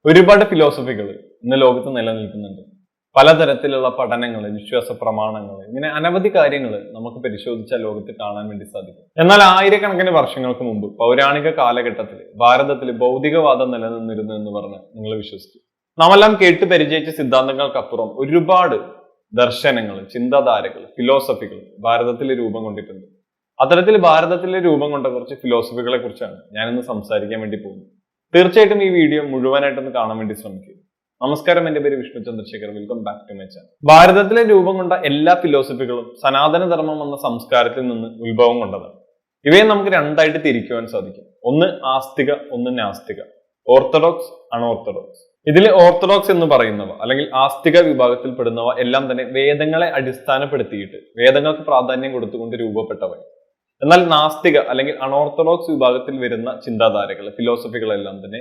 ഒരുപാട് ഫിലോസഫികൾ ഇന്ന് ലോകത്ത് നിലനിൽക്കുന്നുണ്ട്. പലതരത്തിലുള്ള പഠനങ്ങൾ, വിശ്വാസ പ്രമാണങ്ങൾ, ഇങ്ങനെ അനവധി കാര്യങ്ങൾ നമുക്ക് പരിശോധിച്ചാൽ ലോകത്ത് കാണാൻ വേണ്ടി സാധിക്കും. എന്നാൽ ആയിരക്കണക്കിന് വർഷങ്ങൾക്ക് മുമ്പ് പൗരാണിക കാലഘട്ടത്തിൽ ഭാരതത്തിൽ ഭൗതികവാദം നിലനിന്നിരുന്നു എന്ന് പറഞ്ഞ് നിങ്ങൾ വിശ്വസിക്കും. നാമെല്ലാം കേട്ട് പരിചയിച്ച സിദ്ധാന്തങ്ങൾക്കപ്പുറം ഒരുപാട് ദർശനങ്ങൾ, ചിന്താധാരകൾ, ഫിലോസഫികൾ ഭാരതത്തിൽ രൂപം കൊണ്ടിട്ടുണ്ട്. അത്തരത്തിൽ ഭാരതത്തിൽ രൂപം കൊണ്ട കുറച്ച് ഫിലോസഫികളെ കുറിച്ചാണ് ഞാനിന്ന് സംസാരിക്കാൻ വേണ്ടി പോകുന്നത്. തീർച്ചയായിട്ടും ഈ വീഡിയോ മുഴുവനായിട്ടൊന്ന് കാണാൻ വേണ്ടി ശ്രമിക്കുക. നമസ്കാരം, എന്റെ പേര് Vishnu Chandrasekhar. Welcome back to my channel. ഭാരതത്തിലെ രൂപം കൊണ്ട എല്ലാ ഫിലോസഫികളും സനാതനധർമ്മം എന്ന സംസ്കാരത്തിൽ നിന്ന് ഉത്ഭവം കൊണ്ടതാണ്. ഇവയെ നമുക്ക് രണ്ടായിട്ട് തിരിക്കുവാൻ സാധിക്കും. ഒന്ന് ആസ്തിക, ഒന്ന് നാസ്തിക, ഓർത്തഡോക്സ്, അൺഓർത്തഡോക്സ്. ഇതിൽ ഓർത്തഡോക്സ് എന്ന് പറയുന്നവ അല്ലെങ്കിൽ ആസ്തിക വിഭാഗത്തിൽ പെടുന്നവ എല്ലാം തന്നെ വേദങ്ങളെ അടിസ്ഥാനപ്പെടുത്തിയിട്ട് വേദങ്ങൾക്ക് പ്രാധാന്യം കൊടുത്തുകൊണ്ട് രൂപപ്പെട്ടവ. എന്നാൽ നാസ്തിക അല്ലെങ്കിൽ അൺഓർത്തഡോക്സ് വിഭാഗത്തിൽ വരുന്ന ചിന്താധാരകൾ, ഫിലോസഫികളെല്ലാം തന്നെ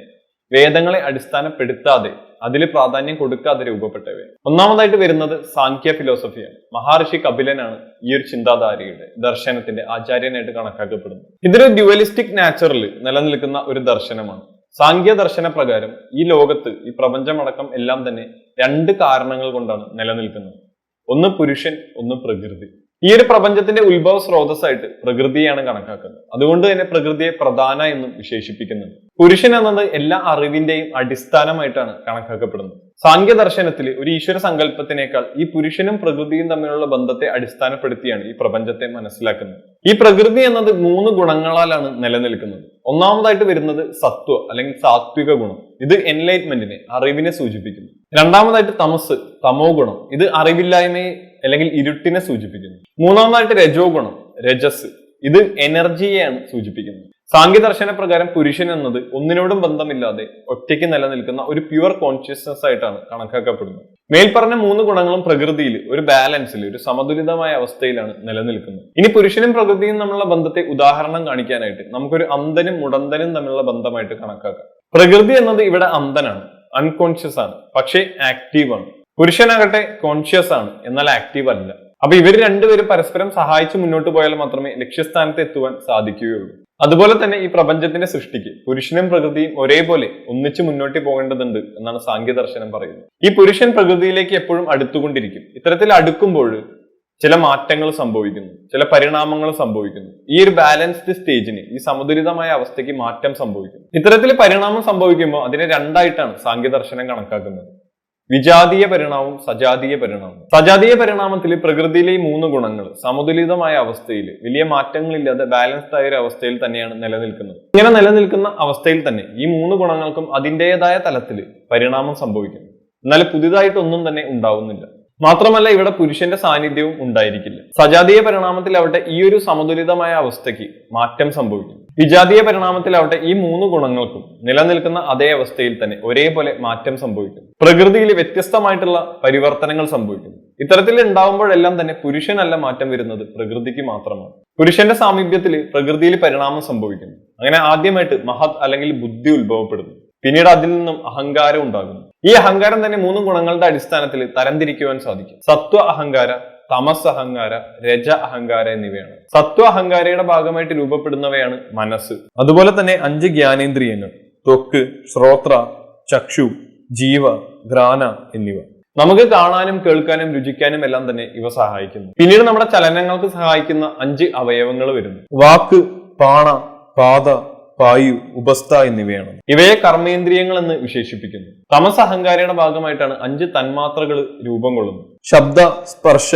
വേദങ്ങളെ അടിസ്ഥാനപ്പെടുത്താതെ, അതിൽ പ്രാധാന്യം കൊടുക്കാതെ രൂപപ്പെട്ടവയാണ്. ഒന്നാമതായിട്ട് വരുന്നത് സാഖ്യ ഫിലോസഫിയാണ്. മഹർഷി കപിലനാണ് ഈ ഒരു ചിന്താധാരയുടെ ദർശനത്തിന്റെ ആചാര്യനായിട്ട് കണക്കാക്കപ്പെടുന്നത്. ഇതൊരു ഡ്യുവലിസ്റ്റിക് നാച്ചറിൽ നിലനിൽക്കുന്ന ഒരു ദർശനമാണ്. സാഖ്യ ദർശന പ്രകാരം ഈ ലോകത്ത്, ഈ പ്രപഞ്ചമടക്കം എല്ലാം തന്നെ രണ്ട് കാരണങ്ങൾ കൊണ്ടാണ് നിലനിൽക്കുന്നത്. ഒന്ന് പുരുഷൻ, ഒന്ന് പ്രകൃതി. ഈ ഒരു പ്രപഞ്ചത്തിന്റെ ഉത്ഭവ സ്രോതസ്സായിട്ട് പ്രകൃതിയാണ് കണക്കാക്കുന്നത്. അതുകൊണ്ട് തന്നെ പ്രകൃതിയെ പ്രധാന എന്നും വിശേഷിപ്പിക്കുന്നുണ്ട്. പുരുഷൻ എന്നത് എല്ലാ അറിവിന്റെയും അടിസ്ഥാനമായിട്ടാണ് കണക്കാക്കപ്പെടുന്നത്. സാഖ്യ ദർശനത്തിൽ ഒരു ഈശ്വര സങ്കല്പത്തിനേക്കാൾ ഈ പുരുഷനും പ്രകൃതിയും തമ്മിലുള്ള ബന്ധത്തെ അടിസ്ഥാനപ്പെടുത്തിയാണ് ഈ പ്രപഞ്ചത്തെ മനസ്സിലാക്കുന്നത്. ഈ പ്രകൃതി എന്നത് 3 ഗുണങ്ങളാലാണ് നിലനിൽക്കുന്നത്. ഒന്നാമതായിട്ട് വരുന്നത് സത്വ അല്ലെങ്കിൽ സാത്വിക ഗുണം. ഇത് എൻലൈറ്റ്മെന്റിനെ, അറിവിനെ സൂചിപ്പിക്കുന്നു. രണ്ടാമതായിട്ട് തമസ്, തമോ ഗുണം. ഇത് അറിവില്ലായ്മയെ അല്ലെങ്കിൽ ഇരുട്ടിനെ സൂചിപ്പിക്കുന്നു. മൂന്നാമതായിട്ട് രജോ ഗുണം, രജസ്. ഇത് എനർജിയെയാണ് സൂചിപ്പിക്കുന്നത്. സാഖ്യ ദർശന പ്രകാരം പുരുഷൻ എന്നത് ഒന്നിനോടും ബന്ധമില്ലാതെ ഒറ്റയ്ക്ക് നിലനിൽക്കുന്ന ഒരു പ്യുവർ കോൺഷ്യസ്നസ് ആയിട്ടാണ് കണക്കാക്കപ്പെടുന്നത്. മേൽപ്പറഞ്ഞ 3 ഗുണങ്ങളും പ്രകൃതിയിൽ ഒരു ബാലൻസിൽ, ഒരു സമതുലിതമായ അവസ്ഥയിലാണ് നിലനിൽക്കുന്നത്. ഇനി പുരുഷനും പ്രകൃതിയും തമ്മിലുള്ള ബന്ധത്തെ ഉദാഹരണം കാണിക്കാനായിട്ട് നമുക്കൊരു അന്ധനും മുടന്തനും തമ്മിലുള്ള ബന്ധമായിട്ട് കണക്കാക്കാം. പ്രകൃതി എന്നത് ഇവിടെ അന്ധനാണ്, അൺകോൺഷ്യസ് ആണ്, പക്ഷേ ആക്റ്റീവ് ആണ്. പുരുഷനാകട്ടെ കോൺഷ്യസ് ആണ്, എന്നാൽ ആക്റ്റീവ് അല്ല. അപ്പൊ ഇവർ രണ്ടുപേരും പരസ്പരം സഹായിച്ച് മുന്നോട്ട് പോയാൽ മാത്രമേ ലക്ഷ്യസ്ഥാനത്ത് എത്തുവാൻ സാധിക്കുകയുള്ളൂ. അതുപോലെ തന്നെ ഈ പ്രപഞ്ചത്തിന്റെ സൃഷ്ടിക്ക് പുരുഷനും പ്രകൃതിയും ഒരേപോലെ ഒന്നിച്ച് മുന്നോട്ട് പോകേണ്ടതുണ്ട് എന്നാണ് സാഖ്യ ദർശനം പറയുന്നത്. ഈ പുരുഷൻ പ്രകൃതിയിലേക്ക് എപ്പോഴും അടുത്തുകൊണ്ടിരിക്കും. ഇത്തരത്തിൽ അടുക്കുമ്പോൾ ചില മാറ്റങ്ങൾ സംഭവിക്കുന്നു, ചില പരിണാമങ്ങൾ സംഭവിക്കുന്നു. ഈ ഒരു ബാലൻസ്ഡ് സ്റ്റേജിന്, ഈ സമതുലിതമായ അവസ്ഥയ്ക്ക് മാറ്റം സംഭവിക്കുന്നു. ഇത്തരത്തിൽ പരിണാമം സംഭവിക്കുമ്പോൾ അതിനെ രണ്ടായിട്ടാണ് സാഖ്യ ദർശനം കണക്കാക്കുന്നത്. വിജാതീയ പരിണാമവും സജാതീയ പരിണാമവും. സജാതീയ പരിണാമത്തിൽ പ്രകൃതിയിലെ ഈ 3 ഗുണങ്ങൾ സമതുലിതമായ അവസ്ഥയിൽ, വലിയ മാറ്റങ്ങളില്ലാതെ ബാലൻസ്ഡ് ആയ ഒരു അവസ്ഥയിൽ തന്നെയാണ് നിലനിൽക്കുന്നത്. ഇങ്ങനെ നിലനിൽക്കുന്ന അവസ്ഥയിൽ തന്നെ ഈ 3 ഗുണങ്ങൾക്കും അതിൻ്റെതായ തലത്തിൽ പരിണാമം സംഭവിക്കുന്നു. എന്നാൽ പുതിയതായിട്ടൊന്നും തന്നെ ഉണ്ടാവുന്നില്ല. മാത്രമല്ല ഇവിടെ പുരുഷന്റെ സാന്നിധ്യവും ഉണ്ടായിരിക്കില്ല. സജാതീയ പരിണാമത്തിലാവട്ടെ ഈ ഒരു സമതുലിതമായ അവസ്ഥയ്ക്ക് മാറ്റം സംഭവിക്കുന്നു. വിജാതീയ പരിണാമത്തിലാവട്ടെ ഈ 3 ഗുണങ്ങൾക്കും നിലനിൽക്കുന്ന അതേ അവസ്ഥയിൽ തന്നെ ഒരേപോലെ മാറ്റം സംഭവിക്കുന്നു. പ്രകൃതിയിൽ വ്യത്യസ്തമായിട്ടുള്ള പരിവർത്തനങ്ങൾ സംഭവിക്കുന്നു. ഇത്തരത്തിൽ ഉണ്ടാവുമ്പോഴെല്ലാം തന്നെ പുരുഷനല്ല മാറ്റം വരുന്നത്, പ്രകൃതിക്ക് മാത്രമാണ്. പുരുഷന്റെ സാമീപ്യത്തിൽ പ്രകൃതിയിൽ പരിണാമം സംഭവിക്കുന്നു. അങ്ങനെ ആദ്യമായിട്ട് മഹത് അല്ലെങ്കിൽ ബുദ്ധി ഉത്ഭവപ്പെടുന്നു. പിന്നീട് അതിൽ നിന്നും അഹങ്കാരം ഉണ്ടാകുന്നു. ഈ അഹങ്കാരം തന്നെ 3 ഗുണങ്ങളുടെ അടിസ്ഥാനത്തിൽ തരംതിരിക്കുവാൻ സാധിക്കും. സത്വ അഹങ്കാര, തമസ് അഹങ്കാര, രജ അഹങ്കാര എന്നിവയാണ്. സത്വ അഹങ്കാരയുടെ ഭാഗമായിട്ട് രൂപപ്പെടുന്നവയാണ് മനസ്സ്. അതുപോലെ തന്നെ 5 ജ്ഞാനേന്ദ്രിയങ്ങൾ, ത്വക്ക്, ശ്രോത്ര, ചക്ഷു, ജീവ, ഘ്രാന എന്നിവ. നമുക്ക് കാണാനും കേൾക്കാനും രുചിക്കാനും എല്ലാം തന്നെ ഇവ സഹായിക്കുന്നു. പിന്നീട് നമ്മുടെ ചലനങ്ങൾക്ക് സഹായിക്കുന്ന 5 അവയവങ്ങൾ വരുന്നു. വാക്ക്, പാണ, പാദ, പായു, ഉപസ്ഥ എന്നിവയാണ്. ഇവയെ കർമ്മേന്ദ്രിയങ്ങൾ എന്ന് വിശേഷിപ്പിക്കുന്നു. തമസ് അഹങ്കാരയുടെ ഭാഗമായിട്ടാണ് 5 തന്മാത്രകൾ രൂപം കൊള്ളുന്നത്. ശബ്ദ, സ്പർശ,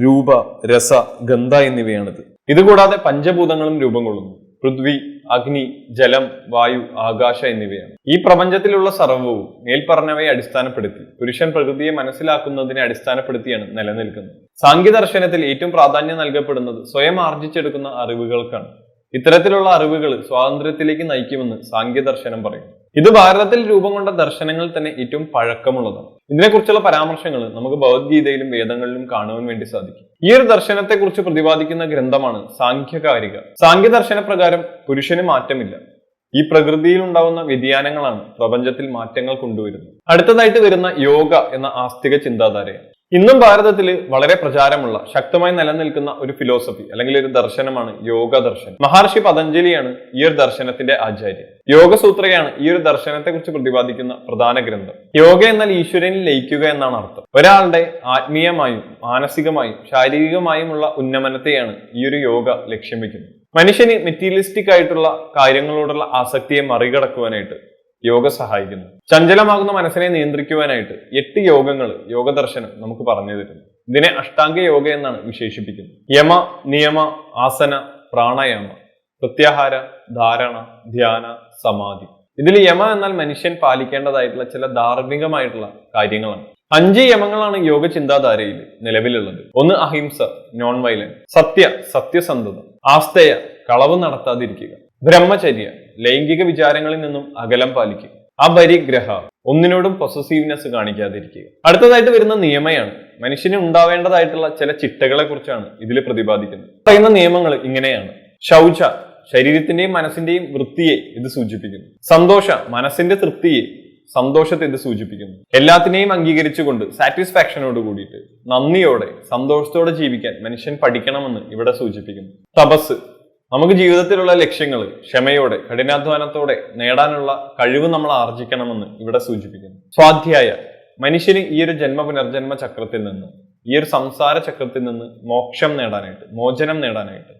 രൂപ, രസ, ഗന്ധ എന്നിവയാണിത്. ഇതുകൂടാതെ പഞ്ചഭൂതങ്ങളും രൂപം കൊള്ളുന്നു. പൃഥ്വി, അഗ്നി, ജലം, വായു, ആകാശ എന്നിവയാണ്. ഈ പ്രപഞ്ചത്തിലുള്ള സർവ്വവും മേൽപ്പറഞ്ഞവയെ അടിസ്ഥാനപ്പെടുത്തി, പുരുഷൻ പ്രകൃതിയെ മനസ്സിലാക്കുന്നതിനെ അടിസ്ഥാനപ്പെടുത്തിയാണ് നിലനിൽക്കുന്നത്. സാഖ്യ ദർശനത്തിൽ ഏറ്റവും പ്രാധാന്യം നൽകപ്പെടുന്നത് സ്വയം ആർജിച്ചെടുക്കുന്ന അറിവുകൾക്കാണ്. ഇത്തരത്തിലുള്ള അറിവുകൾ സ്വാതന്ത്ര്യത്തിലേക്ക് നയിക്കുമെന്ന് സാഖ്യ ദർശനം പറയുന്നു. ഇത് ഭാരതത്തിൽ രൂപം കൊണ്ട ദർശനങ്ങൾ തന്നെ ഏറ്റവും പഴക്കമുള്ളതാണ്. ഇതിനെക്കുറിച്ചുള്ള പരാമർശങ്ങൾ നമുക്ക് ഭഗവത്ഗീതയിലും വേദങ്ങളിലും കാണുവാൻ വേണ്ടി സാധിക്കും. ഈ ഒരു ദർശനത്തെ കുറിച്ച് പ്രതിപാദിക്കുന്ന ഗ്രന്ഥമാണ് സാഖ്യകാരിക. സാഖ്യ ദർശന പ്രകാരം പുരുഷന് മാറ്റമില്ല. ഈ പ്രകൃതിയിൽ ഉണ്ടാവുന്ന വ്യതിയാനങ്ങളാണ് പ്രപഞ്ചത്തിൽ മാറ്റങ്ങൾ കൊണ്ടുവരുന്നത്. അടുത്തതായിട്ട് വരുന്ന യോഗ എന്ന ആസ്തിക ചിന്താധാരയാണ്. ഇന്നും ഭാരതത്തിൽ വളരെ പ്രചാരമുള്ള ശക്തമായി നിലനിൽക്കുന്ന ഒരു ഫിലോസഫി അല്ലെങ്കിൽ ഒരു ദർശനമാണ് യോഗ ദർശനം. മഹർഷി പതഞ്ജലിയാണ് ഈ ഒരു ദർശനത്തിന്റെ ആചാര്യൻ. യോഗസൂത്രയാണ് ഈ ഒരു ദർശനത്തെ കുറിച്ച് പ്രതിപാദിക്കുന്ന പ്രധാന ഗ്രന്ഥം. യോഗ എന്നാൽ ഈശ്വരനിൽ ലയിക്കുക എന്നാണ് അർത്ഥം. ഒരാളുടെ ആത്മീയമായും മാനസികമായും ശാരീരികമായുമുള്ള ഉന്നമനത്തെയാണ് ഈ ഒരു യോഗ ലക്ഷ്യം വെക്കുന്നത്. മനുഷ്യന് മെറ്റീരിയലിസ്റ്റിക് ആയിട്ടുള്ള കാര്യങ്ങളോടുള്ള ആസക്തിയെ മറികടക്കുവാനായിട്ട് യോഗ സഹായിക്കുന്നു. ചഞ്ചലമാകുന്ന മനസ്സിനെ നിയന്ത്രിക്കുവാനായിട്ട് 8 യോഗങ്ങൾ യോഗ ദർശനം നമുക്ക് പറഞ്ഞു തരുന്നു. ഇതിനെ അഷ്ടാംഗ യോഗ എന്നാണ് വിശേഷിപ്പിക്കുന്നത്. യമ, നിയമ, ആസന, പ്രാണായാമ, പ്രത്യാഹാര, ധാരണ, ധ്യാന, സമാധി. ഇതിൽ യമ എന്നാൽ മനുഷ്യൻ പാലിക്കേണ്ടതായിട്ടുള്ള ചില ധാർമ്മികമായിട്ടുള്ള കാര്യങ്ങളാണ്. 5 യമങ്ങളാണ് യോഗ ചിന്താധാരയിൽ നിലവിലുള്ളത്. 1 അഹിംസ, നോൺ വയലൻസ്. സത്യസന്ധത. ആസ്തേയ, കളവ് നടത്താതിരിക്കുക. ബ്രഹ്മചര്യ, ലൈംഗിക വിചാരങ്ങളിൽ നിന്നും അകലം പാലിക്കുക. അപരിഗ്രഹ, ഒന്നിനോടും പൊസസീവ്നെസ് കാണിക്കാതിരിക്കുക. അടുത്തതായിട്ട് വരുന്ന നിയമയാണ്. മനുഷ്യന് ഉണ്ടാവേണ്ടതായിട്ടുള്ള ചില ചിട്ടകളെ കുറിച്ചാണ് ഇതിൽ പ്രതിപാദിക്കുന്നത്. പറയുന്ന നിയമങ്ങൾ ഇങ്ങനെയാണ്. ശൗച, ശരീരത്തിന്റെയും മനസ്സിന്റെയും വൃത്തിയെ ഇത് സൂചിപ്പിക്കുന്നു. സന്തോഷ, മനസ്സിന്റെ തൃപ്തിയെ, സന്തോഷത്തെ ഇത് സൂചിപ്പിക്കുന്നു. എല്ലാത്തിനെയും അംഗീകരിച്ചുകൊണ്ട് സാറ്റിസ്ഫാക്ഷനോട് കൂടിയിട്ട് നന്ദിയോടെ സന്തോഷത്തോടെ ജീവിക്കാൻ മനുഷ്യൻ പഠിക്കണമെന്ന് ഇവിടെ സൂചിപ്പിക്കുന്നു. തപസ്, നമുക്ക് ജീവിതത്തിലുള്ള ലക്ഷ്യങ്ങൾ ക്ഷമയോടെ കഠിനാധ്വാനത്തോടെ നേടാനുള്ള കഴിവ് നമ്മൾ ആർജിക്കണമെന്ന് ഇവിടെ സൂചിപ്പിക്കുന്നു. സ്വാധ്യായ, മനുഷ്യന് ഈ ഒരു ജന്മ ചക്രത്തിൽ നിന്ന്, ഈ ഒരു സംസാര ചക്രത്തിൽ നിന്ന് മോക്ഷം നേടാനായിട്ട്, മോചനം നേടാനായിട്ട്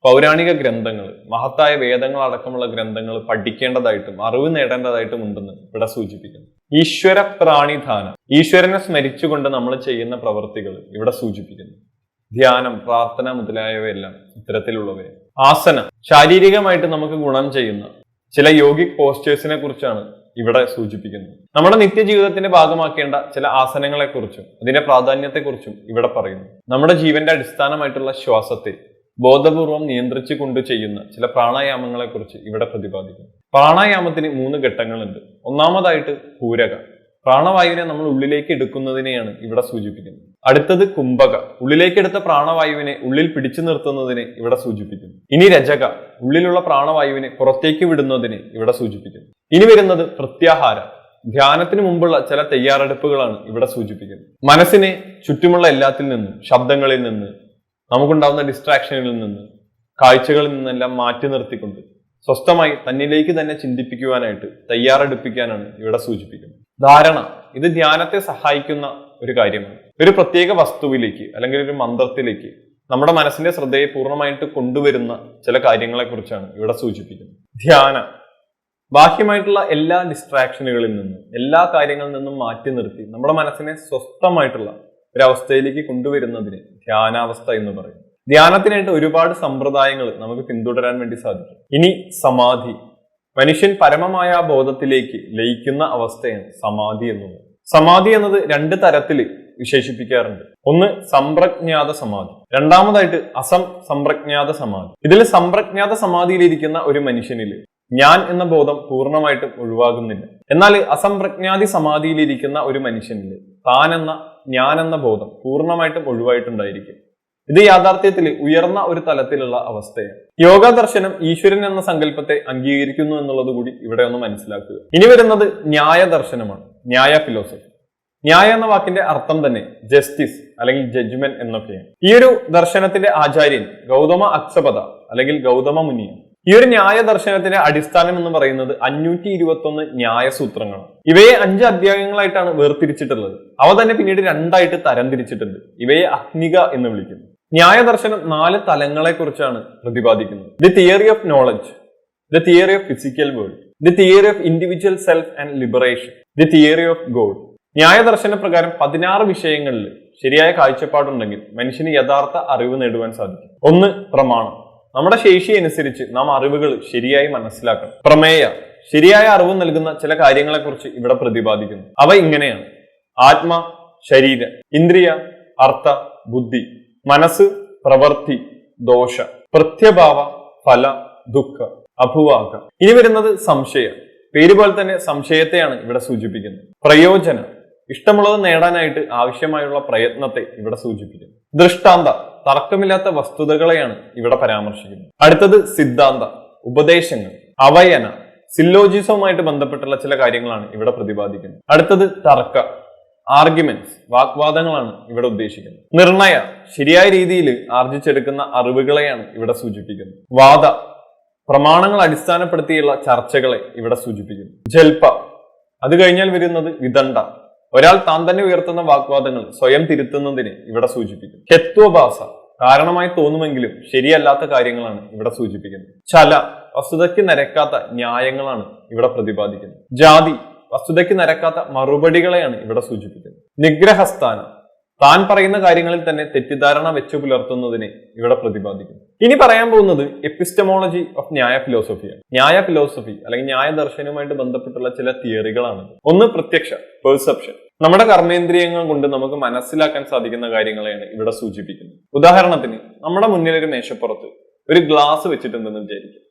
പൗരാണിക ഗ്രന്ഥങ്ങൾ, മഹത്തായ വേദങ്ങൾ അടക്കമുള്ള ഗ്രന്ഥങ്ങൾ പഠിക്കേണ്ടതായിട്ടും അറിവ് നേടേണ്ടതായിട്ടും ഉണ്ടെന്ന് ഇവിടെ സൂചിപ്പിക്കുന്നു. ഈശ്വര പ്രാണിധാനം, ഈശ്വരനെ സ്മരിച്ചുകൊണ്ട് നമ്മൾ ചെയ്യുന്ന പ്രവൃത്തികൾ ഇവിടെ സൂചിപ്പിക്കുന്നു. ധ്യാനം, പ്രാർത്ഥന മുതലായവയെല്ലാം ഇത്തരത്തിലുള്ളവയാണ്. ആസന, ശാരീരികമായിട്ട് നമുക്ക് ഗുണം ചെയ്യുന്ന ചില യോഗിക് പോസ്റ്റേഴ്സിനെ കുറിച്ചാണ് ഇവിടെ സൂചിപ്പിക്കുന്നത്. നമ്മുടെ നിത്യജീവിതത്തിന്റെ ഭാഗമാക്കേണ്ട ചില ആസനങ്ങളെ കുറിച്ചും അതിന്റെ പ്രാധാന്യത്തെക്കുറിച്ചും ഇവിടെ പറയുന്നു. നമ്മുടെ ജീവന്റെ അടിസ്ഥാനമായിട്ടുള്ള ശ്വാസത്തെ ബോധപൂർവം നിയന്ത്രിച്ചു കൊണ്ട് ചെയ്യുന്ന ചില പ്രാണായാമങ്ങളെ കുറിച്ച് ഇവിടെ പ്രതിപാദിക്കുന്നു. പ്രാണായാമത്തിന് 3 ഘട്ടങ്ങളുണ്ട്. ഒന്നാമതായിട്ട് പൂരക, പ്രാണവായുവിനെ നമ്മൾ ഉള്ളിലേക്ക് എടുക്കുന്നതിനെയാണ് ഇവിടെ സൂചിപ്പിക്കുന്നത്. അടുത്തത് കുംഭക, ഉള്ളിലേക്ക് എടുത്ത പ്രാണവായുവിനെ ഉള്ളിൽ പിടിച്ചു നിർത്തുന്നതിനെ ഇവിടെ സൂചിപ്പിക്കുന്നു. ഇനി രജക, ഉള്ളിലുള്ള പ്രാണവായുവിനെ പുറത്തേക്ക് വിടുന്നതിനെ ഇവിടെ സൂചിപ്പിക്കുന്നു. ഇനി വരുന്നത് പ്രത്യാഹാര, ധ്യാനത്തിന് മുമ്പുള്ള ചില തയ്യാറെടുപ്പുകളാണ് ഇവിടെ സൂചിപ്പിക്കുന്നത്. മനസ്സിനെ ചുറ്റുമുള്ള എല്ലാത്തിൽ നിന്നും, ശബ്ദങ്ങളിൽ നിന്ന്, നമുക്കുണ്ടാവുന്ന ഡിസ്ട്രാക്ഷനിൽ നിന്ന്, കാഴ്ചകളിൽ നിന്നെല്ലാം മാറ്റി നിർത്തിക്കൊണ്ട് സ്വസ്ഥമായി തന്നിലേക്ക് തന്നെ ചിന്തിപ്പിക്കുവാനായിട്ട് തയ്യാറെടുപ്പിക്കാനാണ് ഇവിടെ സൂചിപ്പിക്കുന്നത്. ധാരണ, ഇത് ധ്യാനത്തെ സഹായിക്കുന്ന ഒരു കാര്യമാണ്. ഒരു പ്രത്യേക വസ്തുവിലേക്ക് അല്ലെങ്കിൽ ഒരു മന്ത്രത്തിലേക്ക് നമ്മുടെ മനസ്സിന്റെ ശ്രദ്ധയെ പൂർണ്ണമായിട്ട് കൊണ്ടുവരുന്ന ചില കാര്യങ്ങളെ കുറിച്ചാണ് ഇവിടെ സൂചിപ്പിക്കുന്നത്. ധ്യാന, ബാഹ്യമായിട്ടുള്ള എല്ലാ ഡിസ്ട്രാക്ഷനുകളിൽ നിന്നും, എല്ലാ കാര്യങ്ങളിൽ നിന്നും മാറ്റി നിർത്തി നമ്മുടെ മനസ്സിനെ സ്വസ്ഥമായിട്ടുള്ള ഒരവസ്ഥയിലേക്ക് കൊണ്ടുവരുന്നതിന് ധ്യാനാവസ്ഥ എന്ന് പറയും. ധ്യാനത്തിനായിട്ട് ഒരുപാട് സമ്പ്രദായങ്ങൾ നമുക്ക് പിന്തുടരാൻ വേണ്ടി സാധിക്കും. ഇനി സമാധി, മനുഷ്യൻ പരമമായ ആ ബോധത്തിലേക്ക് ലയിക്കുന്ന അവസ്ഥയാണ് സമാധി എന്നുള്ളത്. സമാധി എന്നത് 2 തരത്തിൽ വിശേഷിപ്പിക്കാറുണ്ട്. ഒന്ന് സംപ്രജ്ഞാത സമാധി, രണ്ടാമതായിട്ട് സംപ്രജ്ഞാത സമാധി. ഇതിൽ സംപ്രജ്ഞാത സമാധിയിലിരിക്കുന്ന ഒരു മനുഷ്യനില് ഞാൻ എന്ന ബോധം പൂർണ്ണമായിട്ടും ഒഴിവാകുന്നില്ല. എന്നാൽ അസംപ്രജ്ഞാതി സമാധിയിലിരിക്കുന്ന ഒരു മനുഷ്യനില് താൻ എന്ന ഞാൻ എന്ന ബോധം പൂർണ്ണമായിട്ടും ഒഴിവായിട്ടുണ്ടായിരിക്കും. ഇത് യാഥാർത്ഥ്യത്തിൽ ഉയർന്ന ഒരു തലത്തിലുള്ള അവസ്ഥയാണ്. യോഗ ദർശനം ഈശ്വരൻ എന്ന സങ്കല്പത്തെ അംഗീകരിക്കുന്നു എന്നുള്ളത് കൂടി ഇവിടെ ഒന്ന് മനസ്സിലാക്കുക. ഇനി വരുന്നത് ന്യായ ദർശനമാണ്, ന്യായ ഫിലോസഫി. ന്യായ എന്ന വാക്കിന്റെ അർത്ഥം തന്നെ ജസ്റ്റിസ് അല്ലെങ്കിൽ ജഡ്ജ്മെന്റ് എന്നൊക്കെയാണ്. ഈ ഒരു ദർശനത്തിന്റെ ആചാര്യൻ ഗൗതമ അക്സപത അല്ലെങ്കിൽ ഗൗതമ മുനിയാണ്. ഈ ഒരു ന്യായ ദർശനത്തിന്റെ അടിസ്ഥാനം എന്ന് പറയുന്നത് 521 ന്യായ സൂത്രങ്ങളാണ്. ഇവയെ 5 അധ്യായങ്ങളായിട്ടാണ് വേർതിരിച്ചിട്ടുള്ളത്. അവ തന്നെ പിന്നീട് 2ആയിട്ട് തരം തിരിച്ചിട്ടുണ്ട്. ഇവയെ അഗ്നിക എന്ന് വിളിക്കുന്നു. ന്യായ ദർശനം 4 തലങ്ങളെ കുറിച്ചാണ് പ്രതിപാദിക്കുന്നത്. The theory of knowledge, the theory of physical world, the theory of individual self and liberation, the theory of God. ന്യായ ദർശന പ്രകാരം 16 വിഷയങ്ങളിൽ ശരിയായ കാഴ്ചപ്പാടുണ്ടെങ്കിൽ മനുഷ്യന് യഥാർത്ഥ അറിവ് നേടുവാൻ സാധിക്കും. 1 പ്രമാണം, നമ്മുടെ ശേഷി അനുസരിച്ച് നാം അറിവുകൾ ശരിയായി മനസ്സിലാക്കണം. പ്രമേയ, ശരിയായ അറിവ് നൽകുന്ന ചില കാര്യങ്ങളെ കുറിച്ച് ഇവിടെ പ്രതിപാദിക്കുന്നു. അവ ഇങ്ങനെയാണ്: ആത്മ, ശരീര, ഇന്ദ്രിയ, അർത്ഥ, ബുദ്ധി, മനസ്സ്, പ്രവൃത്തി, ദോഷ, പ്രത്യഭാവ, ഫല, ദുഃഖ, അഭുവാക. ഇനി വരുന്നത് സംശയ, പേര് പോലെ തന്നെ സംശയത്തെയാണ് ഇവിടെ സൂചിപ്പിക്കുന്നത്. പ്രയോജന, ഇഷ്ടമുള്ളത് നേടാനായിട്ട് ആവശ്യമായുള്ള പ്രയത്നത്തെ ഇവിടെ സൂചിപ്പിക്കുന്നു. ദൃഷ്ടാന്ത, തർക്കമില്ലാത്ത വസ്തുതകളെയാണ് ഇവിടെ പരാമർശിക്കുന്നത്. അടുത്തത് സിദ്ധാന്ത, ഉപദേശങ്ങൾ. അവയന, സില്ലോജിസവുമായിട്ട് ബന്ധപ്പെട്ടുള്ള ചില കാര്യങ്ങളാണ് ഇവിടെ പ്രതിപാദിക്കുന്നത്. അടുത്തത് തർക്ക, ആർഗ്യുമെന്റ്സ്, വാഗ്വാദങ്ങളാണ് ഇവിടെ ഉദ്ദേശിക്കുന്നത്. നിർണയ, ശരിയായ രീതിയിൽ ആർജിച്ചെടുക്കുന്ന അറിവുകളെയാണ് ഇവിടെ സൂചിപ്പിക്കുന്നത്. വാദ, പ്രമാണങ്ങൾ അടിസ്ഥാനപ്പെടുത്തിയുള്ള ചർച്ചകളെ ഇവിടെ സൂചിപ്പിക്കുന്നു. ജൽപ, അത് കഴിഞ്ഞാൽ വരുന്നത് വിദണ്ഡ, ഒരാൾ താൻ തന്നെ ഉയർത്തുന്ന വാഗ്വാദങ്ങൾ സ്വയം തിരുത്തുന്നതിനെ ഇവിടെ സൂചിപ്പിക്കുന്നു. ഹേത്വഭാസ, കാരണമായി തോന്നുമെങ്കിലും ശരിയല്ലാത്ത കാര്യങ്ങളാണ് ഇവിടെ സൂചിപ്പിക്കുന്നത്. ചല, വസ്തുതയ്ക്ക് നിരക്കാത്ത ന്യായങ്ങളാണ് ഇവിടെ പ്രതിപാദിക്കുന്നത്. ജാതി, വസ്തുതയ്ക്ക് നിരക്കാത്ത മറുപടികളെയാണ് ഇവിടെ സൂചിപ്പിക്കുന്നത്. നിഗ്രഹസ്ഥാനം, താൻ പറയുന്ന കാര്യങ്ങളിൽ തന്നെ തെറ്റിദ്ധാരണ വെച്ചു പുലർത്തുന്നതിനെ ഇവിടെ പ്രതിപാദിക്കുന്നു. ഇനി പറയാൻ പോകുന്നത് എപ്പിസ്റ്റമോളജി ഓഫ് ന്യായ ഫിലോസഫിയാണ്. ന്യായ ഫിലോസഫി അല്ലെങ്കിൽ ന്യായ ദർശനവുമായിട്ട് ബന്ധപ്പെട്ടുള്ള ചില തിയറികളാണ്. ഒന്ന് പ്രത്യക്ഷ, പെർസെപ്ഷൻ, നമ്മുടെ കർമ്മേന്ദ്രിയങ്ങൾ കൊണ്ട് നമുക്ക് മനസ്സിലാക്കാൻ സാധിക്കുന്ന കാര്യങ്ങളെയാണ് ഇവിടെ സൂചിപ്പിക്കുന്നത്. ഉദാഹരണത്തിന്, നമ്മുടെ മുന്നിൽ ഒരു മേശപ്പുറത്ത് ഒരു ഗ്ലാസ് വെച്ചിട്ടുണ്ടെന്ന് വിചാരിക്കും.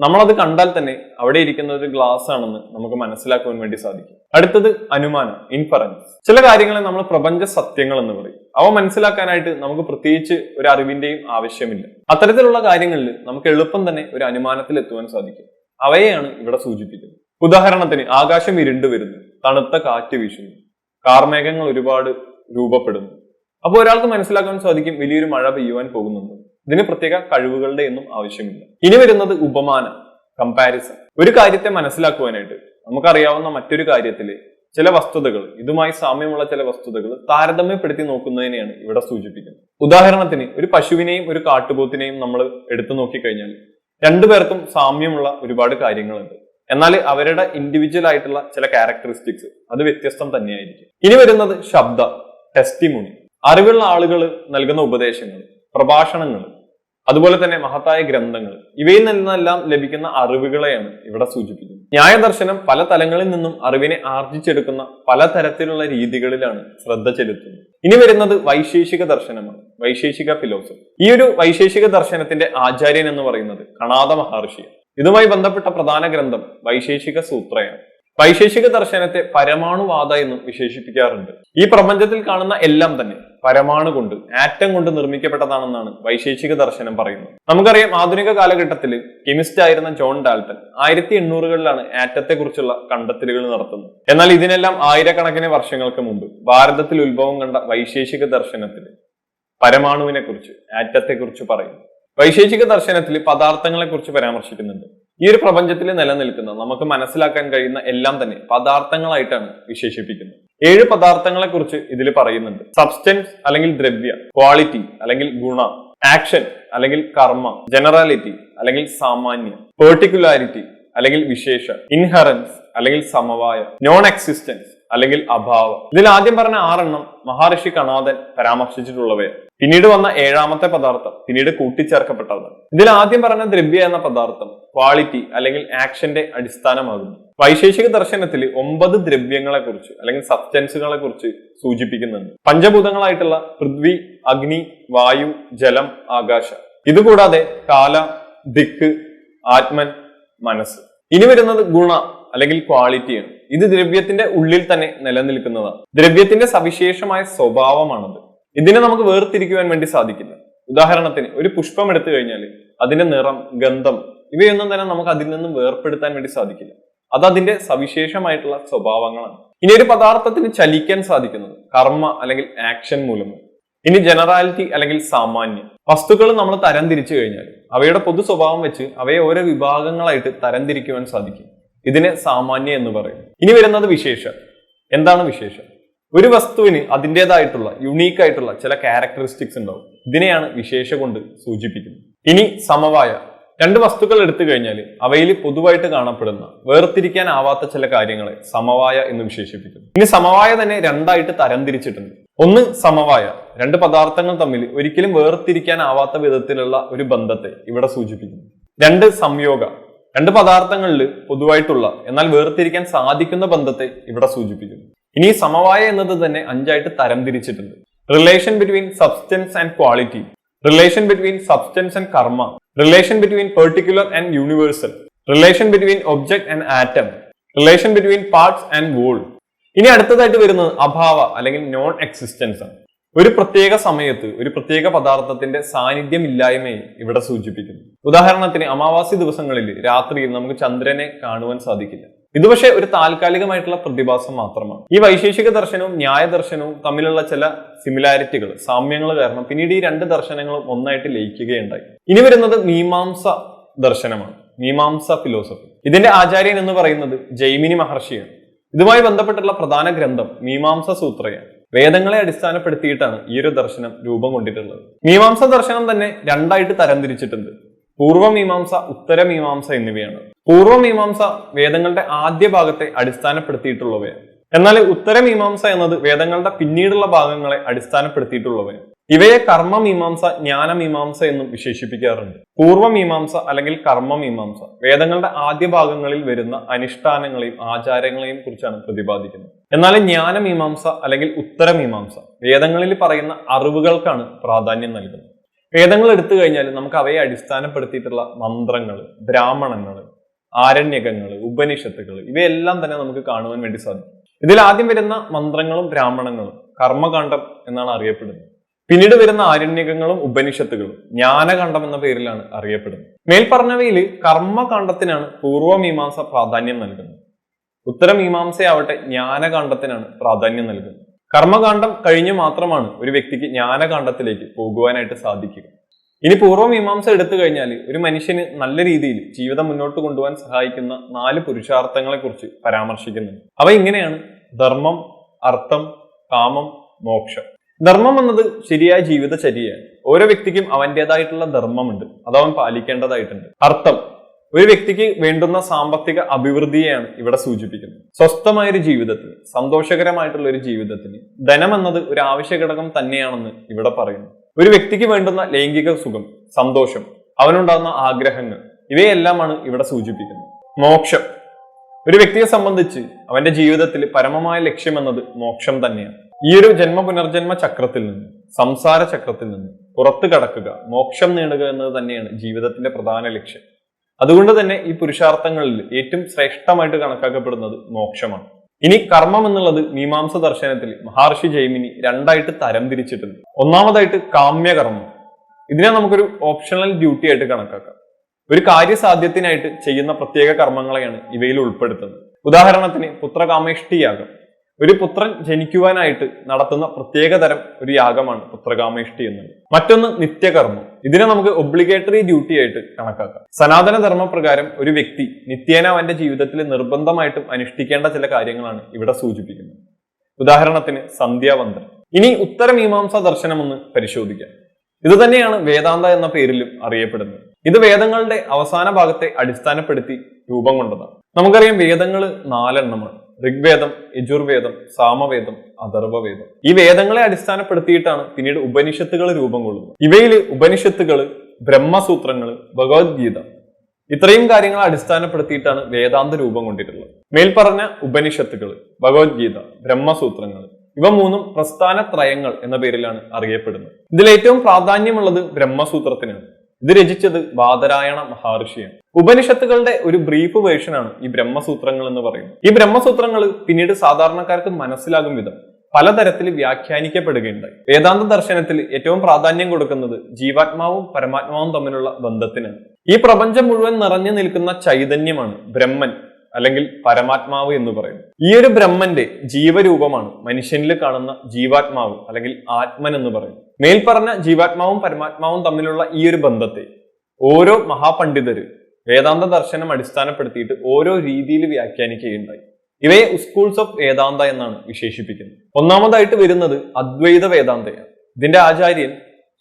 നമ്മളത് കണ്ടാൽ തന്നെ അവിടെ ഇരിക്കുന്ന ഒരു ഗ്ലാസ് ആണെന്ന് നമുക്ക് മനസ്സിലാക്കുവാൻ വേണ്ടി സാധിക്കും. അടുത്തത് അനുമാനം, ഇൻഫറൻസ്. ചില കാര്യങ്ങളെ നമ്മൾ പ്രപഞ്ച സത്യങ്ങൾ എന്ന് പറയും. അവ മനസ്സിലാക്കാനായിട്ട് നമുക്ക് പ്രത്യേകിച്ച് ഒരു അറിവിന്റെയും ആവശ്യമില്ല. അത്തരത്തിലുള്ള കാര്യങ്ങളിൽ നമുക്ക് എളുപ്പം തന്നെ ഒരു അനുമാനത്തിൽ എത്തുവാൻ സാധിക്കും. അവയെയാണ് ഇവിടെ സൂചിപ്പിക്കുന്നത്. ഉദാഹരണത്തിന്, ആകാശം ഇരുണ്ടു വരുന്നു, തണുത്ത കാറ്റ് വീശുന്നു, കാർമേഘങ്ങൾ ഒരുപാട് രൂപപ്പെടുന്നു. അപ്പോൾ ഒരാൾക്ക് മനസ്സിലാക്കാൻ സാധിക്കും വലിയൊരു മഴ പെയ്യുവാൻ പോകുന്നുണ്ട്. ഇതിന് പ്രത്യേക കഴിവുകളുടെ ഒന്നും ആവശ്യമില്ല. ഇനി വരുന്നത് ഉപമാനം, കമ്പാരിസൺ. ഒരു കാര്യത്തെ മനസ്സിലാക്കുവാനായിട്ട് നമുക്കറിയാവുന്ന മറ്റൊരു കാര്യത്തിലെ ചില വസ്തുതകൾ, ഇതുമായി സാമ്യമുള്ള ചില വസ്തുതകൾ താരതമ്യപ്പെടുത്തി നോക്കുന്നതിനെയാണ് ഇവിടെ സൂചിപ്പിക്കുന്നത്. ഉദാഹരണത്തിന്, ഒരു പശുവിനെയും ഒരു കാട്ടുപോത്തിനെയും നമ്മൾ എടുത്തു നോക്കിക്കഴിഞ്ഞാൽ രണ്ടുപേർക്കും സാമ്യമുള്ള ഒരുപാട് കാര്യങ്ങളുണ്ട്. എന്നാൽ അവരുടെ ഇൻഡിവിജ്വൽ ആയിട്ടുള്ള ചില ക്യാരക്ടറിസ്റ്റിക്സ് അത് വ്യത്യസ്തം തന്നെയായിരിക്കും. ഇനി വരുന്നത് ശബ്ദ, ടെസ്റ്റിമോണി. അറിവുള്ള ആളുകൾ നൽകുന്ന ഉപദേശങ്ങൾ, പ്രഭാഷണങ്ങൾ, അതുപോലെ തന്നെ മഹത്തായ ഗ്രന്ഥങ്ങൾ, ഇവയിൽ നിന്നെല്ലാം ലഭിക്കുന്ന അറിവുകളെയാണ് ഇവിടെ സൂചിപ്പിക്കുന്നത്. ന്യായദർശനം പല തലങ്ങളിൽ നിന്നും അറിവിനെ ആർജിച്ചെടുക്കുന്ന പലതരത്തിലുള്ള രീതികളിലാണ് ശ്രദ്ധ ചെലുത്തുന്നത്. ഇനി വരുന്നത് വൈശേഷിക ദർശനമാണ്, വൈശേഷിക ഫിലോസഫി. ഈ ഒരു വൈശേഷിക ദർശനത്തിന്റെ ആചാര്യൻ എന്ന് പറയുന്നത് കണാദ മഹർഷിയാണ്. ഇതുമായി ബന്ധപ്പെട്ട പ്രധാന ഗ്രന്ഥം വൈശേഷിക സൂത്രയാണ്. വൈശേഷിക ദർശനത്തെ പരമാണുവാദ എന്നും വിശേഷിപ്പിക്കാറുണ്ട്. ഈ പ്രപഞ്ചത്തിൽ കാണുന്ന എല്ലാം തന്നെ പരമാണു കൊണ്ട്, ആറ്റം കൊണ്ട് നിർമ്മിക്കപ്പെട്ടതാണെന്നാണ് വൈശേഷിക ദർശനം പറയുന്നത്. നമുക്കറിയാം, ആധുനിക കാലഘട്ടത്തിൽ കെമിസ്റ്റ് ആയിരുന്ന ജോൺ ഡാൽട്ടൺ 1880കളിലാണ് ആറ്റത്തെ കുറിച്ചുള്ള കണ്ടെത്തലുകൾ നടത്തുന്നത്. എന്നാൽ ഇതിനെല്ലാം ആയിരക്കണക്കിന് വർഷങ്ങൾക്ക് മുമ്പ് ഭാരതത്തിൽ ഉത്ഭവം കണ്ട വൈശേഷിക ദർശനത്തിൽ പരമാണുവിനെ കുറിച്ച്, ആറ്റത്തെ കുറിച്ച് പറയുന്നു. വൈശേഷിക ദർശനത്തിൽ പദാർത്ഥങ്ങളെ കുറിച്ച് പരാമർശിക്കുന്നുണ്ട്. ഈ ഒരു പ്രപഞ്ചത്തിൽ നിലനിൽക്കുന്ന, നമുക്ക് മനസ്സിലാക്കാൻ കഴിയുന്ന എല്ലാം തന്നെ പദാർത്ഥങ്ങളായിട്ടാണ് വിശേഷിപ്പിക്കുന്നത്. 7 പദാർത്ഥങ്ങളെ കുറിച്ച് ഇതിൽ പറയുന്നുണ്ട്. സബ്സ്റ്റൻസ് അല്ലെങ്കിൽ ദ്രവ്യ, ക്വാളിറ്റി അല്ലെങ്കിൽ ഗുണ, ആക്ഷൻ അല്ലെങ്കിൽ കർമ്മ, ജനറാലിറ്റി അല്ലെങ്കിൽ സാമാന്യ, പെർട്ടിക്കുലാരിറ്റി അല്ലെങ്കിൽ വിശേഷ, ഇൻഹറൻസ് അല്ലെങ്കിൽ സമവായ, നോൺ എക്സിസ്റ്റൻസ് അല്ലെങ്കിൽ അഭാവം. ഇതിൽ ആദ്യം പറഞ്ഞ 6 മഹർഷി കണാദൻ പരാമർശിച്ചിട്ടുള്ളവയാണ്. പിന്നീട് വന്ന 7ാമത്തെ പദാർത്ഥം പിന്നീട് കൂട്ടിച്ചേർക്കപ്പെട്ടതാണ്. ഇതിൽ ആദ്യം പറഞ്ഞ ദ്രവ്യ എന്ന പദാർത്ഥം ക്വാളിറ്റി അല്ലെങ്കിൽ ആക്ഷന്റെ അടിസ്ഥാനമാകുന്നു. വൈശേഷിക ദർശനത്തിൽ 9 ദ്രവ്യങ്ങളെ കുറിച്ച് അല്ലെങ്കിൽ സബ്സ്റ്റൻസുകളെ കുറിച്ച് സൂചിപ്പിക്കുന്നുണ്ട്. പഞ്ചഭൂതങ്ങളായിട്ടുള്ള പൃഥ്വി, അഗ്നി, വായു, ജലം, ആകാശം. ഇതുകൂടാതെ കാല, ദിക്ക്, ആത്മൻ, മനസ്സ്. ഇനി വരുന്നത് ഗുണ അല്ലെങ്കിൽ ക്വാളിറ്റിയാണ്. ഇത് ദ്രവ്യത്തിന്റെ ഉള്ളിൽ തന്നെ നിലനിൽക്കുന്നതാണ്. ദ്രവ്യത്തിന്റെ സവിശേഷമായ സ്വഭാവമാണത്. ഇതിനെ നമുക്ക് വേർതിരിക്കുവാൻ വേണ്ടി സാധിക്കില്ല. ഉദാഹരണത്തിന്, ഒരു പുഷ്പം എടുത്തു കഴിഞ്ഞാൽ അതിന്റെ നിറം, ഗന്ധം ഇവയൊന്നും തന്നെ നമുക്ക് അതിൽ നിന്നും വേർപ്പെടുത്താൻ വേണ്ടി സാധിക്കില്ല. അത് അതിന്റെ സവിശേഷമായിട്ടുള്ള സ്വഭാവങ്ങളാണ്. ഇനി ഒരു പദാർത്ഥത്തിന് ചലിക്കാൻ സാധിക്കുന്നത് കർമ്മ അല്ലെങ്കിൽ ആക്ഷൻ മൂലമാണ്. ഇനി ജനറാലിറ്റി അല്ലെങ്കിൽ സാമാന്യം. വസ്തുക്കൾ നമ്മൾ തരംതിരിച്ചു കഴിഞ്ഞാൽ അവയുടെ പൊതു സ്വഭാവം വെച്ച് അവയെ ഓരോ വിഭാഗങ്ങളായിട്ട് തരംതിരിക്കുവാൻ സാധിക്കും. ഇതിനെ സാമാന്യ എന്ന് പറയും. ഇനി വരുന്നത് വിശേഷം. എന്താണ് വിശേഷം? ഒരു വസ്തുവിന് അതിൻ്റെതായിട്ടുള്ള യുണീക്ക് ആയിട്ടുള്ള ചില ക്യാരക്ടറിസ്റ്റിക്സ് ഉണ്ടാവും. ഇതിനെയാണ് വിശേഷ കൊണ്ട് സൂചിപ്പിക്കുന്നത്. ഇനി സമവായ. 2 വസ്തുക്കൾ എടുത്തു കഴിഞ്ഞാൽ അവയിൽ പൊതുവായിട്ട് കാണപ്പെടുന്ന, വേർതിരിക്കാനാവാത്ത ചില കാര്യങ്ങളെ സമവായ എന്ന് വിശേഷിപ്പിക്കുന്നു. ഇനി സമവായ തന്നെ 2ആയിട്ട് തരംതിരിച്ചിട്ടുണ്ട്. ഒന്ന് സമവായ, 2 പദാർത്ഥങ്ങൾ തമ്മിൽ ഒരിക്കലും വേർതിരിക്കാനാവാത്ത വിധത്തിലുള്ള ഒരു ബന്ധത്തെ ഇവിടെ സൂചിപ്പിക്കുന്നു. 2 സംയോഗ, 2 പദാർത്ഥങ്ങളിൽ പൊതുവായിട്ടുള്ള എന്നാൽ വേർതിരിക്കാൻ സാധിക്കുന്ന ബന്ധത്തെ ഇവിടെ സൂചിപ്പിക്കുന്നു. ഇനി സമവായ എന്നത് തന്നെ 5ആയിട്ട് തരംതിരിച്ചിട്ടുണ്ട്. Relation between substance and quality, relation between substance and karma, relation between particular and universal, relation between object and atom, relation between parts and whole. ഇനി അടുത്തതായിട്ട് വരുന്നത് അഭാവ അല്ലെങ്കിൽ നോൺ എക്സിസ്റ്റൻസ് ആണ്. ഒരു പ്രത്യേക സമയത്ത് ഒരു പ്രത്യേക പദാർത്ഥത്തിന്റെ സാന്നിധ്യമില്ലായ്മയെ ഇവിടെ സൂചിപ്പിക്കുന്നു. ഉദാഹരണത്തിന്, അമാവാസി ദിവസങ്ങളിൽ രാത്രിയിൽ നമുക്ക് ചന്ദ്രനെ കാണുവാൻ സാധിക്കില്ല. ഇത് പക്ഷേ ഒരു താൽക്കാലികമായിട്ടുള്ള പ്രതിഭാസം മാത്രമാണ്. ഈ വൈശേഷിക ദർശനവും ന്യായ ദർശനവും തമ്മിലുള്ള ചില സിമിലാരിറ്റികൾ, സാമ്യങ്ങൾ കാരണം പിന്നീട് ഈ രണ്ട് ദർശനങ്ങളും ഒന്നായിട്ട് ലയിക്കുകയുണ്ടായി. ഇനി വരുന്നത് മീമാംസ ദർശനമാണ്, മീമാംസ ഫിലോസഫി. ഇതിന്റെ ആചാര്യൻ എന്ന് പറയുന്നത് ജൈമിനി മഹർഷിയാണ്. ഇതുമായി ബന്ധപ്പെട്ടുള്ള പ്രധാന ഗ്രന്ഥം മീമാംസ സൂത്രയാണ്. വേദങ്ങളെ അടിസ്ഥാനപ്പെടുത്തിയിട്ടാണ് ഈ ഒരു ദർശനം രൂപം കൊണ്ടിട്ടുള്ളത്. മീമാംസ ദർശനം തന്നെ രണ്ടായിട്ട് തരംതിരിച്ചിട്ടുണ്ട്. പൂർവ്വമീമാംസ, ഉത്തരമീമാംസ എന്നിവയാണ്. പൂർവ്വമീമാംസ വേദങ്ങളുടെ ആദ്യ ഭാഗത്തെ അടിസ്ഥാനപ്പെടുത്തിയിട്ടുള്ളവയാണ്. എന്നാൽ ഉത്തരമീമാംസ എന്നത് വേദങ്ങളുടെ പിന്നീടുള്ള ഭാഗങ്ങളെ അടിസ്ഥാനപ്പെടുത്തിയിട്ടുള്ളവയാണ്. ഇവയെ കർമ്മമീമാംസ, ജ്ഞാനമീമാംസ എന്നും വിശേഷിപ്പിക്കാറുണ്ട്. പൂർവ്വമീമാംസ അല്ലെങ്കിൽ കർമ്മമീമാംസ വേദങ്ങളുടെ ആദ്യ ഭാഗങ്ങളിൽ വരുന്ന അനുഷ്ഠാനങ്ങളെയും ആചാരങ്ങളെയും കുറിച്ചാണ് പ്രതിപാദിക്കുന്നത്. എന്നാൽ ജ്ഞാനമീമാംസ അല്ലെങ്കിൽ ഉത്തരമീമാംസ വേദങ്ങളിൽ പറയുന്ന അറിവുകൾക്കാണ് പ്രാധാന്യം നൽകുന്നത്. വേദങ്ങൾ എടുത്തു കഴിഞ്ഞാൽ നമുക്ക് അവയെ അടിസ്ഥാനപ്പെടുത്തിയിട്ടുള്ള മന്ത്രങ്ങൾ, ബ്രാഹ്മണങ്ങൾ, ആരണ്യകങ്ങൾ, ഉപനിഷത്തുകൾ ഇവയെല്ലാം തന്നെ നമുക്ക് കാണുവാൻ വേണ്ടി സാധിക്കും. ഇതിൽ ആദ്യം വരുന്ന മന്ത്രങ്ങളും ബ്രാഹ്മണങ്ങളും കർമ്മകാണ്ഡം എന്നാണ് അറിയപ്പെടുന്നത്. പിന്നീട് വരുന്ന ആരണ്യകങ്ങളും ഉപനിഷത്തുകളും ജ്ഞാനകാണ്ഡം എന്ന പേരിലാണ് അറിയപ്പെടുന്നത്. മേൽപ്പറഞ്ഞവയിൽ കർമ്മകാണ്ഡത്തിനാണ് പൂർവ്വമീമാംസ പ്രാധാന്യം നൽകുന്നത്. ഉത്തരമീമാംസയാവട്ടെ ജ്ഞാനകാണ്ഡത്തിനാണ് പ്രാധാന്യം നൽകുന്നത്. കർമ്മകാണ്ഡം കഴിഞ്ഞു മാത്രമാണ് ഒരു വ്യക്തിക്ക് ജ്ഞാനകാണ്ഡത്തിലേക്ക് പോകുവാനായിട്ട് സാധിക്കുക. ഇനി പൂർവ്വമീമാംസ എടുത്തു കഴിഞ്ഞാൽ ഒരു മനുഷ്യന് നല്ല രീതിയിൽ ജീവിതം മുന്നോട്ട് കൊണ്ടുപോകാൻ സഹായിക്കുന്ന 4 പുരുഷാർത്ഥങ്ങളെ കുറിച്ച് പരാമർശിക്കുന്നുണ്ട്. അവ ഇങ്ങനെയാണ്: ധർമ്മം, അർത്ഥം, കാമം, മോക്ഷം. ധർമ്മം എന്നത് ശരിയായ ജീവിതചര്യയാണ്. ഓരോ വ്യക്തിക്കും അവന്റേതായിട്ടുള്ള ധർമ്മമുണ്ട്, അത് അവൻ പാലിക്കേണ്ടതായിട്ടുണ്ട്. അർത്ഥം, ഒരു വ്യക്തിക്ക് വേണ്ടുന്ന സാമ്പത്തിക അഭിവൃദ്ധിയെയാണ് ഇവിടെ സൂചിപ്പിക്കുന്നത്. സ്വസ്ഥമായ ഒരു ജീവിതത്തിന്, സന്തോഷകരമായിട്ടുള്ള ഒരു ജീവിതത്തിന് ധനം എന്നത് ഒരു ആവശ്യ ഘടകം തന്നെയാണെന്ന് ഇവിടെ പറയുന്നു. ഒരു വ്യക്തിക്ക് വേണ്ടുന്ന ലൈംഗിക സുഖം, സന്തോഷം, അവനുണ്ടാകുന്ന ആഗ്രഹങ്ങൾ ഇവയെല്ലാമാണ് ഇവിടെ സൂചിപ്പിക്കുന്നത്. മോക്ഷം, ഒരു വ്യക്തിയെ സംബന്ധിച്ച് അവന്റെ ജീവിതത്തിൽ പരമമായ ലക്ഷ്യം എന്നത് മോക്ഷം തന്നെയാണ്. ഈ ഒരു ജന്മ പുനർജന്മ ചക്രത്തിൽ നിന്ന്, സംസാര ചക്രത്തിൽ നിന്ന് പുറത്തു കടക്കുക, മോക്ഷം നേടുക എന്നത് തന്നെയാണ് ജീവിതത്തിന്റെ പ്രധാന ലക്ഷ്യം. അതുകൊണ്ട് തന്നെ ഈ പുരുഷാർത്ഥങ്ങളിൽ ഏറ്റവും ശ്രേഷ്ഠമായിട്ട് കണക്കാക്കപ്പെടുന്നത് മോക്ഷമാണ്. ഇനി കർമ്മം എന്നുള്ളത് മീമാംസ ദർശനത്തിൽ മഹർഷി ജൈമിനി രണ്ടായിട്ട് തരംതിരിച്ചിട്ടുണ്ട്. ഒന്നാമതായിട്ട് കാമ്യകർമ്മം. ഇതിനെ നമുക്കൊരു ഓപ്ഷണൽ ഡ്യൂട്ടി ആയിട്ട് കണക്കാക്കാം. ഒരു കാര്യസാധ്യത്തിനായിട്ട് ചെയ്യുന്ന പ്രത്യേക കർമ്മങ്ങളെയാണ് ഇവയിൽ ഉൾപ്പെടുത്തുന്നത്. ഉദാഹരണത്തിന് പുത്രകാമേഷ്ടി യാഗം. ഒരു പുത്രൻ ജനിക്കുവാനായിട്ട് നടത്തുന്ന പ്രത്യേക തരം ഒരു യാഗമാണ് പുത്രകാമേഷ്ടി എന്നത്. മറ്റൊന്ന് നിത്യകർമ്മം. ഇതിനെ നമുക്ക് ഒബ്ലിഗേറ്ററി ഡ്യൂട്ടി ആയിട്ട് കണക്കാക്കാം. സനാതന ധർമ്മപ്രകാരം ഒരു വ്യക്തി നിത്യേന അവന്റെ ജീവിതത്തിൽ നിർബന്ധമായിട്ടും അനുഷ്ഠിക്കേണ്ട ചില കാര്യങ്ങളാണ് ഇവിടെ സൂചിപ്പിക്കുന്നത്. ഉദാഹരണത്തിന് സന്ധ്യാവന്ദനം. ഇനി ഉത്തരമീമാംസ ദർശനം ഒന്ന് പരിശോധിക്കാം. ഇത് തന്നെയാണ് വേദാന്ത എന്ന പേരിലും അറിയപ്പെടുന്നത്. ഇത് വേദങ്ങളുടെ അവസാന ഭാഗത്തെ അടിസ്ഥാനപ്പെടുത്തി രൂപം കൊണ്ടതാണ്. നമുക്കറിയാം വേദങ്ങൾ 4 എണ്ണമാണ്: ഋഗ്വേദം, യജുർവേദം, സാമവേദം, അഥർവവേദം. ഈ വേദങ്ങളെ അടിസ്ഥാനപ്പെടുത്തിയിട്ടാണ് പിന്നീട് ഉപനിഷത്തുകൾ രൂപം കൊള്ളുന്നത്. ഇവയിൽ ഉപനിഷത്തുകൾ, ബ്രഹ്മസൂത്രങ്ങൾ, ഭഗവത്ഗീത ഇത്രയും കാര്യങ്ങളെ അടിസ്ഥാനപ്പെടുത്തിയിട്ടാണ് വേദാന്ത രൂപം കൊണ്ടിട്ടുള്ളത്. മേൽപ്പറഞ്ഞ ഉപനിഷത്തുകൾ, ഭഗവത്ഗീത, ബ്രഹ്മസൂത്രങ്ങൾ ഇവ 3 പ്രസ്ഥാന ത്രയങ്ങൾ എന്ന പേരിലാണ് അറിയപ്പെടുന്നത്. ഇതിൽ ഏറ്റവും പ്രാധാന്യമുള്ളത് ബ്രഹ്മസൂത്രത്തിനാണ്. ഇത് രചിച്ചത് ബാദരായണ മഹർഷിയാണ്. ഉപനിഷത്തുകളുടെ ഒരു ബ്രീഫ് വേർഷനാണ് ഈ ബ്രഹ്മസൂത്രങ്ങൾ എന്ന് പറയുന്നത്. ഈ ബ്രഹ്മസൂത്രങ്ങൾ പിന്നീട് സാധാരണക്കാർക്ക് മനസ്സിലാകും വിധം പലതരത്തിൽ വ്യാഖ്യാനിക്കപ്പെടുകയുണ്ടായി. വേദാന്ത ദർശനത്തിൽ ഏറ്റവും പ്രാധാന്യം കൊടുക്കുന്നത് ജീവാത്മാവും പരമാത്മാവും തമ്മിലുള്ള ബന്ധത്തിനാണ്. ഈ പ്രപഞ്ചം മുഴുവൻ നിറഞ്ഞു നിൽക്കുന്ന ചൈതന്യമാണ് ബ്രഹ്മൻ അല്ലെങ്കിൽ പരമാത്മാവ് എന്ന് പറയുന്നത്. ഈ ഒരു ബ്രഹ്മന്റെ ജീവരൂപമാണ് മനുഷ്യനിൽ കാണുന്ന ജീവാത്മാവ് അല്ലെങ്കിൽ ആത്മൻ എന്ന് പറയുന്നത്. മേൽപ്പറഞ്ഞ ജീവാത്മാവും പരമാത്മാവും തമ്മിലുള്ള ഈ ഒരു ബന്ധത്തെ ഓരോ മഹാപണ്ഡിതര് വേദാന്ത ദർശനം അടിസ്ഥാനപ്പെടുത്തിയിട്ട് ഓരോ രീതിയിൽ വ്യാഖ്യാനിക്കുകയുണ്ടായി. ഇവയെ സ്കൂൾസ് ഓഫ് വേദാന്ത എന്നാണ് വിശേഷിപ്പിക്കുന്നത്. ഒന്നാമതായിട്ട് വരുന്നത് അദ്വൈത വേദാന്തയാണ്. ഇതിന്റെ ആചാര്യൻ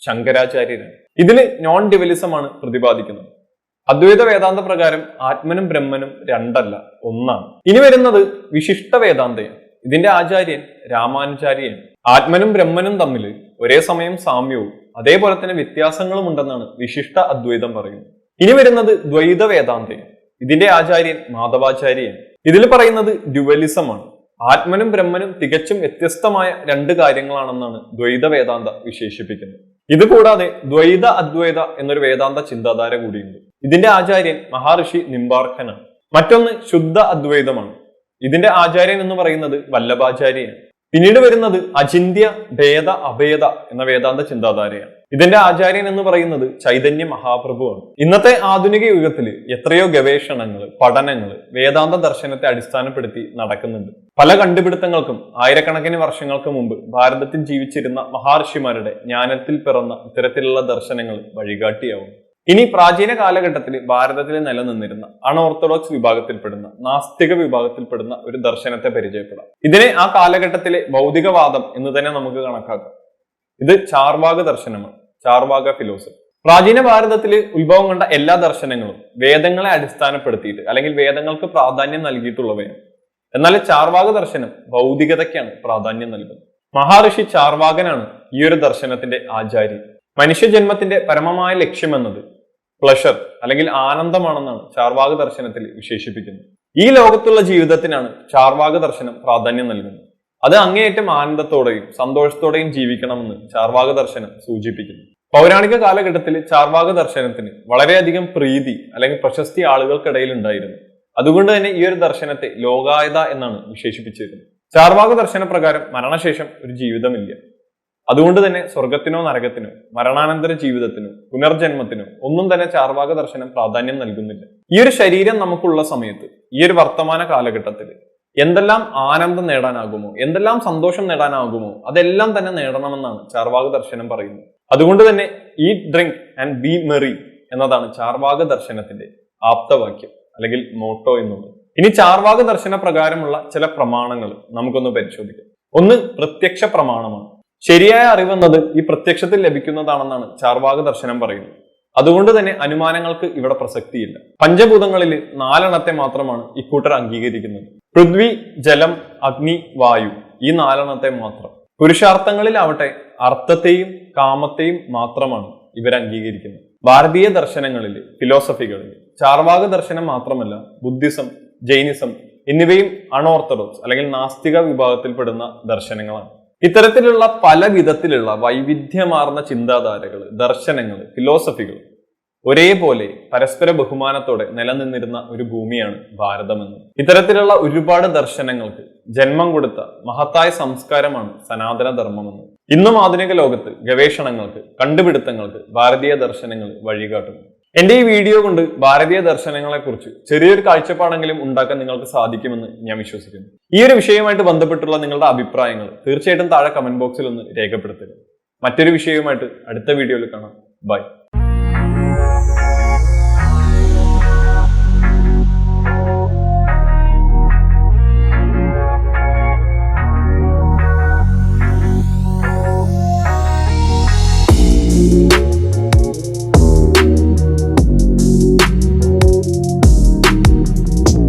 ശങ്കരാചാര്യരാണ്. ഇതിന് നോൺ ഡ്യുവലിസമാണ് പ്രതിപാദിക്കുന്നത്. അദ്വൈത വേദാന്ത പ്രകാരം ആത്മനും ബ്രഹ്മനും രണ്ടല്ല, ഒന്നാണ്. ഇനി വരുന്നത് വിശിഷ്ട വേദാന്തയാണ്. ഇതിന്റെ ആചാര്യൻ രാമാനുചാര്യയാണ്. ആത്മനും ബ്രഹ്മനും തമ്മിൽ ഒരേ സമയം സാമ്യവും അതേപോലെ തന്നെ വ്യത്യാസങ്ങളും ഉണ്ടെന്നാണ് വിശിഷ്ട അദ്വൈതം പറയുന്നത്. ഇനി വരുന്നത് ദ്വൈത വേദാന്തയാണ്. ഇതിന്റെ ആചാര്യൻ മാധവാചാര്യയാണ്. ഇതിൽ പറയുന്നത് ഡ്യുവലിസമാണ്. ആത്മനും ബ്രഹ്മനും തികച്ചും വ്യത്യസ്തമായ 2 കാര്യങ്ങളാണെന്നാണ് ദ്വൈത വേദാന്ത വിശേഷിപ്പിക്കുന്നത്. ഇതുകൂടാതെ ദ്വൈത അദ്വൈത എന്നൊരു വേദാന്ത ചിന്താധാര കൂടിയുണ്ട്. ഇതിന്റെ ആചാര്യൻ മഹർഷി നിംബാർക്കനാണ്. മറ്റൊന്ന് ശുദ്ധ അദ്വൈതമാണ്. ഇതിന്റെ ആചാര്യൻ എന്ന് പറയുന്നത് വല്ലഭാചാര്യയാണ്. പിന്നീട് വരുന്നത് അചിന്ത്യ ഭേദ അഭേദ എന്ന വേദാന്ത ചിന്താധാരയാണ്. ഇതിന്റെ ആചാര്യൻ എന്ന് പറയുന്നത് ചൈതന്യ മഹാപ്രഭുവാണ്. ഇന്നത്തെ ആധുനിക യുഗത്തിൽ എത്രയോ ഗവേഷണങ്ങൾ, പഠനങ്ങൾ വേദാന്ത ദർശനത്തെ അടിസ്ഥാനപ്പെടുത്തി നടക്കുന്നുണ്ട്. പല കണ്ടുപിടുത്തങ്ങൾക്കും ആയിരക്കണക്കിന് വർഷങ്ങൾക്ക് മുമ്പ് ഭാരതത്തിൽ ജീവിച്ചിരുന്ന മഹർഷിമാരുടെ ജ്ഞാനത്തിൽ പിറന്ന ഇത്തരത്തിലുള്ള ദർശനങ്ങൾ വഴികാട്ടിയാവും. ഇനി പ്രാചീന കാലഘട്ടത്തിൽ ഭാരതത്തിൽ നിലനിന്നിരുന്ന അൺഓർത്തഡോക്സ് വിഭാഗത്തിൽപ്പെടുന്ന നാസ്തിക വിഭാഗത്തിൽപ്പെടുന്ന ഒരു ദർശനത്തെ പരിചയപ്പെടാം. ഇതിനെ ആ കാലഘട്ടത്തിലെ ഭൗതികവാദം എന്ന് തന്നെ നമുക്ക് കണക്കാക്കാം. ഇത് ചാർവാക ദർശനമാണ്, ചാർവാക ഫിലോസഫി. പ്രാചീന ഭാരതത്തിൽ ഉത്ഭവം കൊണ്ട എല്ലാ ദർശനങ്ങളും വേദങ്ങളെ അടിസ്ഥാനപ്പെടുത്തിയിട്ട് അല്ലെങ്കിൽ വേദങ്ങൾക്ക് പ്രാധാന്യം നൽകിയിട്ടുള്ളവയാണ്. എന്നാൽ ചാർവാക ദർശനം ഭൗതികതയ്ക്കാണ് പ്രാധാന്യം നൽകുന്നത്. മഹാഋഷി ചാർവാകനാണ് ഈ ഒരു ദർശനത്തിന്റെ ആചാര്യൻ. മനുഷ്യജന്മത്തിന്റെ പരമമായ ലക്ഷ്യമെന്നത് പ്ലഷർ അല്ലെങ്കിൽ ആനന്ദമാണെന്നാണ് ചാർവാക ദർശനത്തിൽ വിശേഷിപ്പിക്കുന്നത്. ഈ ലോകത്തുള്ള ജീവിതത്തിനാണ് ചാർവാക ദർശനം പ്രാധാന്യം നൽകുന്നത്. അത് അങ്ങേയറ്റം ആനന്ദത്തോടെയും സന്തോഷത്തോടെയും ജീവിക്കണമെന്ന് ചാർവാക ദർശനം സൂചിപ്പിക്കുന്നു. പൗരാണിക കാലഘട്ടത്തിൽ ചാർവാക ദർശനത്തിന് വളരെയധികം പ്രീതി അല്ലെങ്കിൽ പ്രശസ്തി ആളുകൾക്കിടയിൽ ഉണ്ടായിരുന്നു. അതുകൊണ്ട് തന്നെ ഈ ഒരു ദർശനത്തെ ലോകായത എന്നാണ് വിശേഷിപ്പിച്ചിരുന്നത്. ചാർവാക ദർശന പ്രകാരം മരണശേഷം ഒരു ജീവിതമില്ല. അതുകൊണ്ട് തന്നെ സ്വർഗത്തിനോ നരകത്തിനോ മരണാനന്തര ജീവിതത്തിനോ പുനർജന്മത്തിനോ ഒന്നും തന്നെ ചാർവാക ദർശനം പ്രാധാന്യം നൽകുന്നില്ല. ഈ ഒരു ശരീരം നമുക്കുള്ള സമയത്ത്, ഈ ഒരു വർത്തമാന കാലഘട്ടത്തിൽ എന്തെല്ലാം ആനന്ദം നേടാനാകുമോ, എന്തെല്ലാം സന്തോഷം നേടാനാകുമോ അതെല്ലാം തന്നെ നേടണമെന്നാണ് ചാർവാക ദർശനം പറയുന്നത്. അതുകൊണ്ട് തന്നെ eat, drink and B Maria എന്നതാണ് ചാർവാക ദർശനത്തിന്റെ ആപ്തവാക്യം അല്ലെങ്കിൽ മോട്ടോ എന്നുള്ളത്. ഇനി ചാർവാക ദർശന പ്രകാരമുള്ള ചില പ്രമാണങ്ങൾ നമുക്കൊന്ന് പരിശോധിക്കാം. ഒന്ന് പ്രത്യക്ഷ പ്രമാണമാണ്. ശരിയായ അറിവെന്നത് ഈ പ്രത്യക്ഷത്തിൽ ലഭിക്കുന്നതാണെന്നാണ് ചാർവാക ദർശനം പറയുന്നത്. അതുകൊണ്ട് തന്നെ അനുമാനങ്ങൾക്ക് ഇവിടെ പ്രസക്തിയില്ല. പഞ്ചഭൂതങ്ങളിൽ 4 മാത്രമാണ് ഇക്കൂട്ടർ അംഗീകരിക്കുന്നത്. പൃഥ്വി, ജലം, അഗ്നി, വായു, ഈ 4 മാത്രം. പുരുഷാർത്ഥങ്ങളിലാവട്ടെ അർത്ഥത്തെയും കാമത്തെയും മാത്രമാണ് ഇവർ അംഗീകരിക്കുന്നത്. ഭാരതീയ ദർശനങ്ങളിൽ, ഫിലോസഫികളിൽ ചാർവാക ദർശനം മാത്രമല്ല ബുദ്ധിസം, ജൈനിസം എന്നിവയും അൺഓർത്തഡോക്സ് അല്ലെങ്കിൽ നാസ്തിക വിഭാഗത്തിൽപ്പെടുന്ന ദർശനങ്ങളാണ്. ഇത്തരത്തിലുള്ള പല വിധത്തിലുള്ള വൈവിധ്യമാർന്ന ചിന്താധാരകൾ, ദർശനങ്ങൾ, ഫിലോസഫികൾ ഒരേപോലെ പരസ്പര ബഹുമാനത്തോടെ നിലനിന്നിരുന്ന ഒരു ഭൂമിയാണ് ഭാരതമെന്ന്. ഇത്തരത്തിലുള്ള ഒരുപാട് ദർശനങ്ങൾക്ക് ജന്മം കൊടുത്ത മഹത്തായ സംസ്കാരമാണ് സനാതന ധർമ്മമെന്ന്. ഇന്നും ആധുനിക ലോകത്ത് ഗവേഷണങ്ങൾക്ക്, കണ്ടുപിടുത്തങ്ങൾക്ക് ഭാരതീയ ദർശനങ്ങൾ വഴികാട്ടുന്നു. എന്റെ ഈ വീഡിയോ കൊണ്ട് ഭാരതീയ ദർശനങ്ങളെ കുറിച്ച് ചെറിയൊരു കാഴ്ചപ്പാടെങ്കിലും ഉണ്ടാക്കാൻ നിങ്ങൾക്ക് സാധിക്കുമെന്ന് ഞാൻ വിശ്വസിക്കുന്നു. ഈ ഒരു വിഷയവുമായിട്ട് ബന്ധപ്പെട്ടുള്ള നിങ്ങളുടെ അഭിപ്രായങ്ങൾ തീർച്ചയായിട്ടും താഴെ കമന്റ് ബോക്സിൽ ഒന്ന് രേഖപ്പെടുത്തുക. മറ്റൊരു വിഷയവുമായിട്ട് അടുത്ത വീഡിയോയിൽ കാണാം. ബൈ.